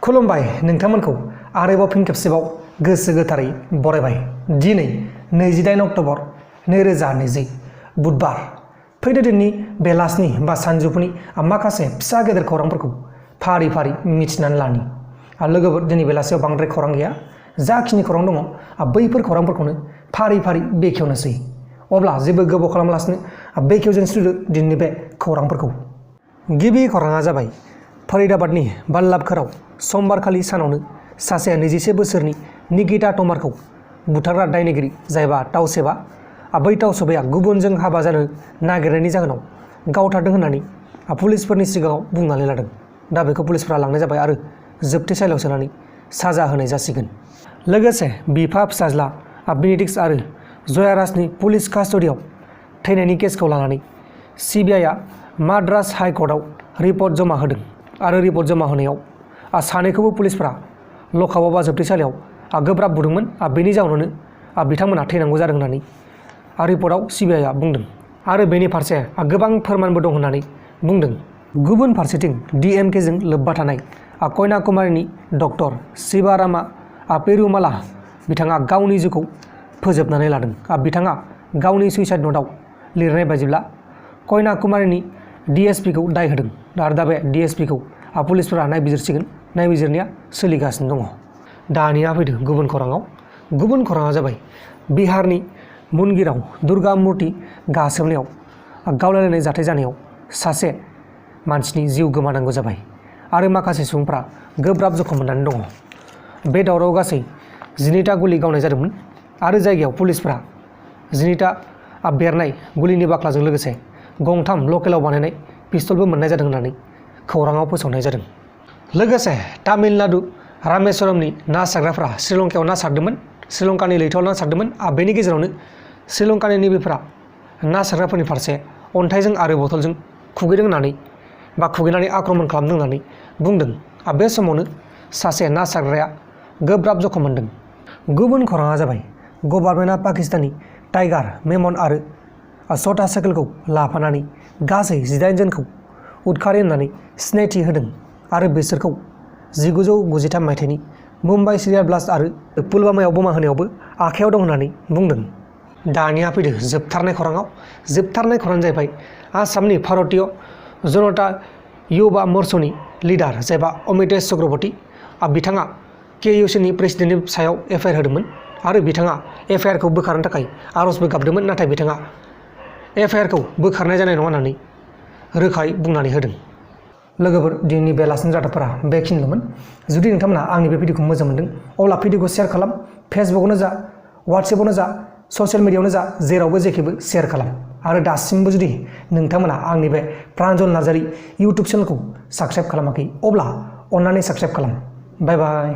खुलुमबाय नोंथांमोनखौ आरोबाव फिन खेबसेबाव गोसो गोथारै बरायबाय। दिनै 28 अक्ट'बर 2020 बुधबार फैदो दिननि बेलासिनि बा सानजौफुनि माखासे फिसा गेदेर खौरांफोरखौ फारि फारि मिथिनानै लानि। लोगोफोर दिनै बेलासियाव बांद्राय खौरां गैया, जाखिनि खौरां दङ बैफोर खौरांफोरखौनो फारि फारि बेखेवनोसै। अब्ला जेबो गोबाव खालामालासिनो बेखेवजेनस्रिदो दिनैनि बे खौरांफोरखौ। गिबि खौराङा जाबाय फरिदाबादनि बल्लभगढ़आव समबारखालि सानावनो सासे 21 बोसोरनि निकिता तमारखौ बुथारग्रा दायनिगिरि जायबा तावसेबा बै तावसेबाया गुबुनजों हाबा जानो नागिरनायनि जाहोनाव गावथारदों होननानै पुलिसफोरनि सिगाङाव बुंनानै लादों। दा बेखौ पुलिसफोरा लांनाय जाबाय आरो जोबथेसालियाव सोनानै साजा होनाय जासिगोन। लोगोसे बिफा फिसाज्ला बेनेडिक्ट आरो जयाराजनि पुलिस कास्टडियाव थैनायनि केसखौ लानानै सिबिआइआ माद्रास हाइकर्टआव रिपर्ट जमा होदों आरो रिपर्ट जमा होनायाव सानैखौबो पुलिसफोरा लकआपआव बा जोबथेसालियाव गोब्राब बुदोंमोन। बेनि जाउनावनो बिथांमोना थैनांगौ जादों होननानै रिपर्टआव सिबिआइआ बुंदों आरो बेनि फारसे गोबां फोरमानबो दं होननानै बुंदों। गुबुन फारसेथिं DMKजों लोब्बा थानाय कन्याकुमारीनि डक्टर शिवारामा पेरुमाला बिथाङा गावनि जिउखौ फोजोबनानै लादों। बिथाङा गावनि सुइसाइड नटआव लिरनाय बायदिब्ला कन्याकुमारीनि DSPखौ दाय होदों आरो दा बे DSPखौ पुलिसफोरा नायबिजिरसिगोन। नायबिजिरनाया सोलिगासिनो दङ। दानिया फैदो गुबुन खौराङाव। गुबुन खौराङा जाबाय बिहारनि मुनगिराव दुर्गा मुर्ति गासोमनायाव गावलायलायनाय जाथाय जानायाव सासे मानसिनि जिउ गोमानांगौ जाबाय आरो माखासे सुबुंफ्रा गोब्राब जखम मोननानै दङ। बे दावराव गासै 12टा गुलि गावनाय जादोंमोन आरो जायगायाव पुलिसफोरा 12टा बेरनाय गुलिनि बाख्लाजों लोगोसे गंथाम लकेलाव बानायनाय पिस्तलबो मोननाय जादों होननानै खौराङाव फोसावनाय जादों। लोगोसे तामिलनाडु रामेश्वरमनि ना सारग्राफ्रा श्रीलंकायाव ना सारदोंमोन, श्रीलंकानि लैथोआव ना सारदोंमोन। बेनि गेजेरावनो श्रीलंकानि नेभिफोरा ना सारग्राफोरनि फारसे अन्थाइजों आरो बथलजों खुगैदों होननानै बा खुगैनानै आक्रमण खालामदों होननानै बुंदों। बे समावनो सासे ना सारग्राया गोब्राब जखम मोनदों। गुबुन खौराङा जाबाय गभर्नमेन्टआ पाकिस्तानी टाइगार मेमन आरो सटा साइकेलखौ लाफानानै गासै 18 जनखौ उदखारि होननानै सिनायथि होदों आरो बिसोरखौ 1993 मायथाइनि मुम्बाइ सिरियाल ब्लास्ट आरो पुलवामायाव बमा होनायावबो आखायाव दं होननानै बुंदों। दानिया फैदो जोबथारनाय खौराङाव। जोबथारनाय खौराङानो जाहैबाय आसामनि भारतीय जनता युवा मोर्चानि लिडार जायबा अमितेश चक्रवर्ती बिथाङा KUCनि प्रेसिडेन्टनि सायाव FIR होदोंमोन आरो बिथाङा FIRखौ बोखारनो थाखाय आर'जबो गाबदोंमोन। नाथाय बिथाङा FIRखौ बोखारनाय जानाय नङा होननानै रोखायै बुंनानै होदों। लोगोफोर दिनैनि बेलासिनि रादाबफोरा बेखिनिल'मोन। जुदि नोंथांमोना आंनि बे भिडिअखौ मोजां मोनदों अब्ला भिडिअखौ शेयार खालाम। फेसबुकआवनो जा, वाट्सएपआवनो जा, ससियेल मिडियायावनो जा, जेरावबो जेखिबो शेयार खालाम। आरो दासिमबो जुदि नोंथांमोना आंनि बे प्रान्जल नार्जारि इउटुब चेनेलखौ साबस्क्राइब खालामाखै अब्ला अन्नानै साबस्क्राइब खालाम। बाय बाय।